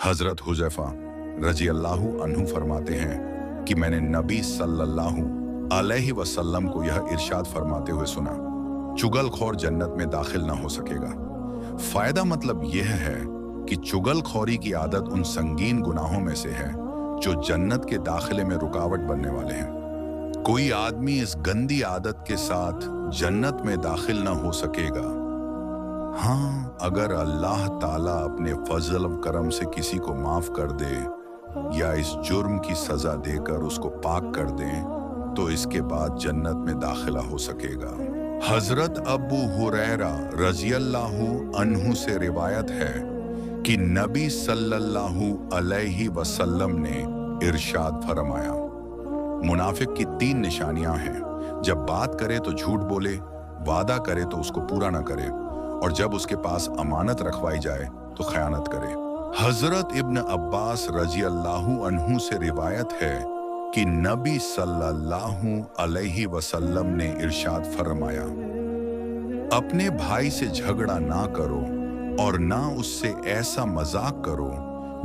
हजरत हुज़ैफा रजी अल्लाहु अन्हु फरमाते हैं कि मैंने नबी सल्लल्लाहु अलैहि वसल्लम को यह इरशाद फरमाते हुए सुना, चुगलखोर जन्नत में दाखिल ना हो सकेगा। फायदा मतलब यह है कि चुगलखोरी की आदत उन संगीन गुनाहों में से है जो जन्नत के दाखिले में रुकावट बनने वाले हैं। कोई आदमी इस गंदी आदत के साथ जन्नत में दाखिल ना हो सकेगा। हाँ, अगर अल्लाह ताला अपने फजल व करम से किसी को माफ कर दे या इस जुर्म की सजा देकर उसको पाक कर दे तो इसके बाद जन्नत में दाखिला हो सकेगा। हजरत अबू हुरैरा रज़ियल्लाहु अन्हु से रिवायत है कि नबी सल्लल्लाहु अलैहि वसल्लम ने इरशाद फरमाया, मुनाफिक की 3 निशानियां हैं। जब बात करे तो झूठ बोले, वादा करे तो उसको पूरा ना करे, और जब उसके पास अमानत रखवाई जाए तो खयानत करे। हजरत इब्न अब्बास रज़ियल्लाहु अन्हु से रिवायत है कि नबी सल्लल्लाहु अलैहि वसल्लम ने इरशाद फरमाया, अपने भाई से झगड़ा ना करो और ना उससे ऐसा मजाक करो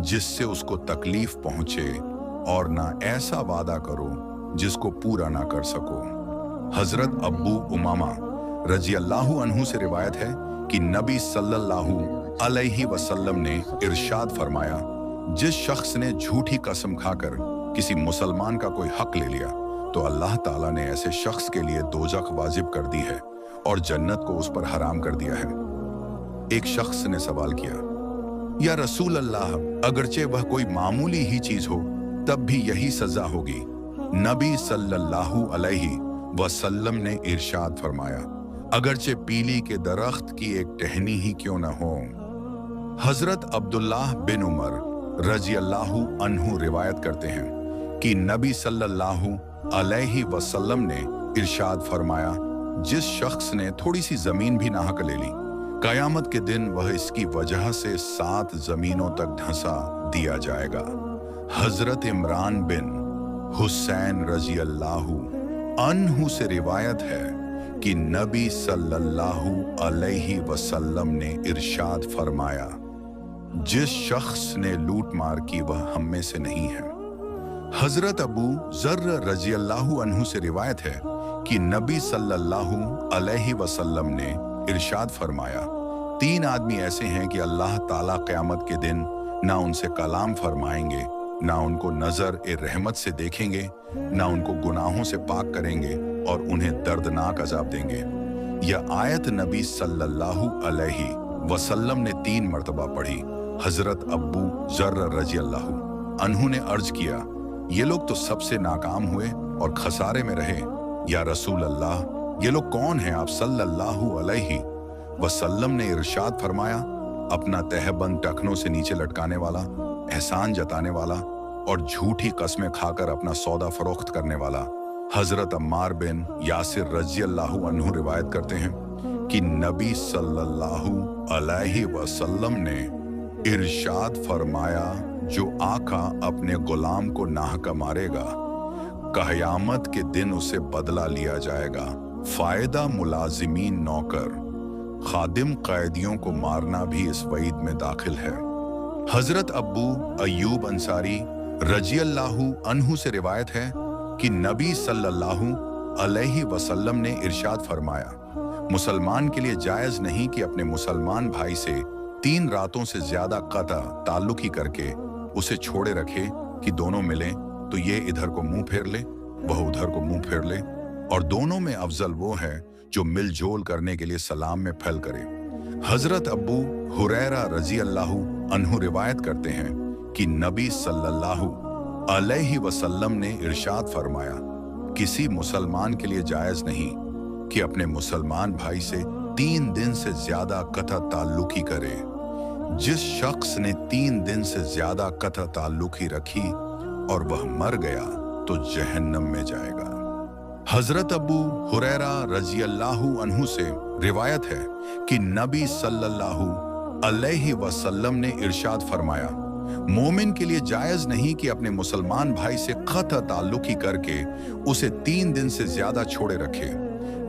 जिससे उसको तकलीफ पहुंचे, और ना ऐसा वादा करो जिसको पूरा ना कर सको। हजरत अब्बू उमामा रज़ियल्लाहु अन्हु से रिवायत है कि नबी सल्लल्लाहु अलैहि वसल्लम ने इरशाद फरमाया, जिस शख्स ने झूठी कसम खाकर किसी मुसलमान का कोई हक ले लिया तो अल्लाह ताला ने ऐसे शख्स के लिए दोजख वाजिब कर दी है और जन्नत को उस पर हराम कर दिया है। एक शख्स ने सवाल किया, या रसूल अल्लाह, अगरचे वह कोई मामूली ही चीज हो तब भी यही सजा होगी? नबी सल्लल्लाहु अलैहि वसल्लम ने इरशाद फरमाया, अगरचे पीली के दरख्त की एक टहनी ही क्यों न हो। हजरत अब्दुल्लाह बिन उमर रज़ियल्लाहु अन्हु रिवायत करते हैं कि नबी सल्लल्लाहु अलैहि वसल्लम ने इरशाद फरमाया, जिस शख्स ने थोड़ी सी जमीन भी नाहक ले ली, कयामत के दिन वह इसकी वजह से 7 जमीनों तक धंसा दिया जाएगा। हजरत इमरान बिन हुसैन रज़ियल्लाहु अन्हु से रिवायत है कि नबी सल्लल्लाहु अलैहि वसल्लम ने इरशाद फरमाया, जिस शख्स ने लूट मार की वह हम में से नहीं है। हजरत अबू ज़र्र रज़ियल्लाहु अन्हु से रिवायत है कि नबी सल्लल्लाहु अलैहि वसल्लम ने इरशाद फरमाया, 3 आदमी ऐसे हैं कि अल्लाह ताला क़यामत के दिन ना उनसे कलाम फरमाएंगे, ना उनको नजर ए रहमत से देखेंगे, ना उनको गुनाहों से पाक करेंगे और उन्हें दर्दनाक अजाब देंगे। यह आयत नबी सल्लल्लाहु अलैहि वसल्लम ने 3 मरतबा पढ़ी। हजरत अब्बू ज़र्र रज़ियल्लाहु अन्हु ने अर्ज किया, ये लोग तो सबसे नाकाम हुए और खसारे में रहे। या रसूल अल्लाह, ये लोग कौन हैं? आप सल्लल्लाहु अलैहि वसल्लम ने इरशाद फरमाया, अपना तहबंद टखनों से नीचे लटकाने वाला, एहसान जताने वाला और झूठी कस्में खाकर अपना सौदा फरोख्त करने वाला। हजरत अम्मार बिन यासिर रज़ियल्लाहु अन्हु रिवायत करते हैं कि नबी सल्लल्लाहु अलैहि वसल्लम ने इरशाद फरमाया, जो आका अपने गुलाम को नाहका मारेगा, क़यामत के दिन उसे बदला लिया जाएगा। फायदा मुलाजिमीन नौकर, खादिम कैदियों को मारना भी इस वईद में दाखिल है। हजरत अब्बू अय्यूब अंसारी रज़ियल्लाहु अन्हु से रिवायत है कि नबी सल्लल्लाहु अलैहि वसल्लम ने इरशाद फरमाया, मुसलमान के लिए जायज़ नहीं कि अपने मुसलमान भाई से 3 रातों से ज्यादा कता ताल्लुकी करके उसे छोड़े रखे कि दोनों मिलें तो ये इधर को मुंह फेर ले, वह उधर को मुंह फेर ले, और दोनों में अफजल वो है जो मिलजोल करने के लिए सलाम में फैल करे। हजरत अब्बू हुरैरा रज़ियल्लाहु अन्हु रिवायत करते हैं कि नबी सल्लल्लाहु अलैहि वसल्लम ने इरशाद फरमाया, किसी मुसलमान के लिए जायज नहीं कि अपने मुसलमान भाई से 3 दिन से ज्यादा कता ताल्लुकी करे। जिस शख्स ने 3 दिन से ज्यादा कता ताल्लुकी रखी और वह मर गया तो जहन्नम में जाएगा। हजरत अबू हुरैरा रज़ियल्लाहु अन्हु से रिवायत है कि नबी सल्लल्लाहु अलैहि वसल्लम ने इरशाद फरमाया, मोमिन के लिए जायज नहीं कि अपने मुसलमान भाई से क़त्अ ताल्लुकी करके उसे 3 दिन से ज्यादा छोड़े रखे।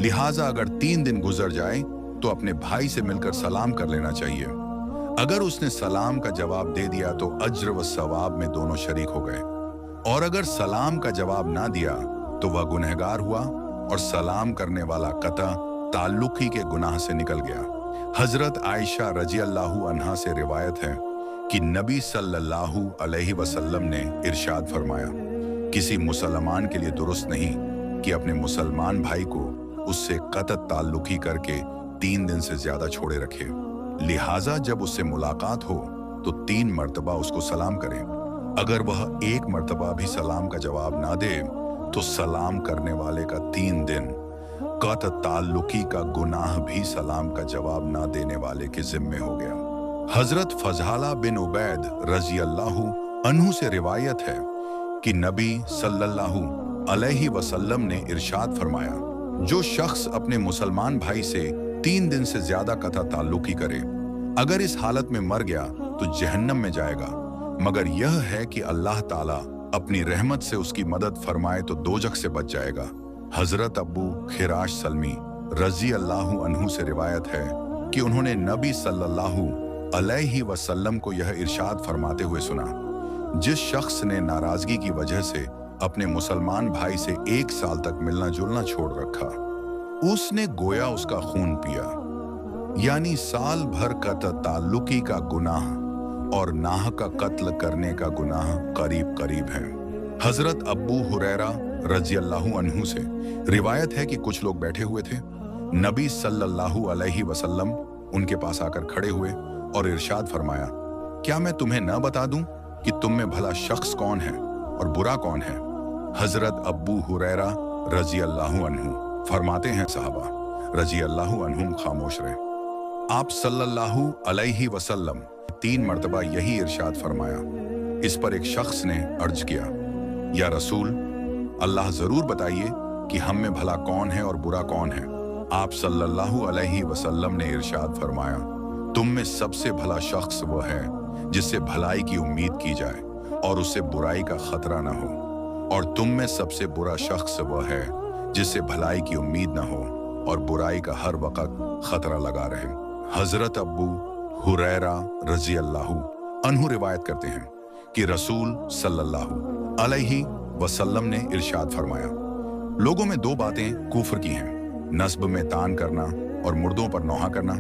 लिहाजा अगर 3 दिन गुजर जाए तो अपने भाई से मिलकर सलाम कर लेना चाहिए। अगर उसने सलाम का जवाब दे दिया तो अज्र व सवाब में दोनों शरीक हो गए, और अगर सलाम का जवाब ना दिया तो वह गुनहगार हुआ और सलाम करने वाला कता ताल्लुकी के गुनाह से निकल गया। हजरत आयशा रजी अल्लाहु अन्हा से रिवायत है कि नबी सल्लल्लाहु अलैहि वसल्लम ने इरशाद फरमाया, किसी मुसलमान के लिए दुरुस्त नहीं कि अपने मुसलमान भाई को उससे कतत ताल्लुकी करके 3 दिन से ज्यादा छोड़े रखे। लिहाजा जब उससे मुलाकात हो तो 3 मर्तबा उसको सलाम करें। अगर वह 1 मर्तबा भी सलाम का जवाब ना दे तो सलाम करने वाले का 3 दिन, कतत ताल्लुकी का गुनाह भी सलाम का जवाब ना देने वाले के जिम्मे हो गया। हजरत फजहाला बिन उबैद रजी अल्लाहु अन्हु से रिवायत है कि नबी सल्लल्लाहु अलैहि वसल्लम ने इरशाद फरमाया, जो शख्स अपने मुसलमान भाई से 3 दिन से ज्यादा कथा ताल्लुकी करे, अगर इस हालत में मर गया तो जहन्नम में जाएगा, मगर यह है कि अल्लाह ताला अपनी रहमत से उसकी मदद फरमाए तो दोजख से बच जाएगा। हजरत अब्बू खिराश सलमी रजी अल्लाहु अन्हु से रिवायत है कि उन्होंने नबी सल्लल्लाहु अलैहि वसल्लम को यह इरशाद फरमाते हुए सुना, जिस शख्स ने नाराजगी की वजह से अपने मुसलमान भाई से 1 साल तक मिलना जुलना छोड़ रखा, उसने गोया उसका खून पिया, यानी साल भर का ताल्लुकी का गुनाह और नाह का कत्ल करने का गुनाह करीब करीब है। हजरत अब्बू हुरैरा रजी अल्लाहु अन्हु से रिवायत है कि कुछ लोग बैठे हुए थे, नबी सल्लल्लाहु अलैहि वसल्लम उनके पास आकर खड़े हुए और इरशाद फरमाया, क्या मैं तुम्हें न बता दूं कि तुम में भला शख्स कौन है और बुरा कौन है? हजरत अब्बू हुरैरा रजी अल्लाहु अन्हु फरमाते हैं, साहबा रजी अल्लाहु अन्हुम खामोश रहे। आप सल्लल्लाहु अलैहि वसल्लम 3 मर्तबा यही इरशाद फरमाया। इस पर एक शख्स ने अर्ज किया, या रसूल अल्लाह जरूर बताइए कि हम में भला कौन है और बुरा कौन है। आप सल्लल्लाहु अलैहि वसल्लम ने इरशाद फरमाया, तुम में सबसे भला शख्स वह है जिससे भलाई की उम्मीद की जाए और उससे बुराई का खतरा न हो, और तुम में सबसे बुरा शख्स वह है जिससे भलाई की उम्मीद न हो और बुराई का हर वक्त खतरा लगा रहे। हजरत अब्बू हुरैरा रजी अल्लाहु अन्हु रिवायत करते हैं कि रसूल सल्लल्लाहु अलैहि वसल्लम ने इरशाद फरमाया, लोगों में 2 बातें कुफ्र की हैं, नस्ब में तान करना और मुर्दों पर नौहा करना।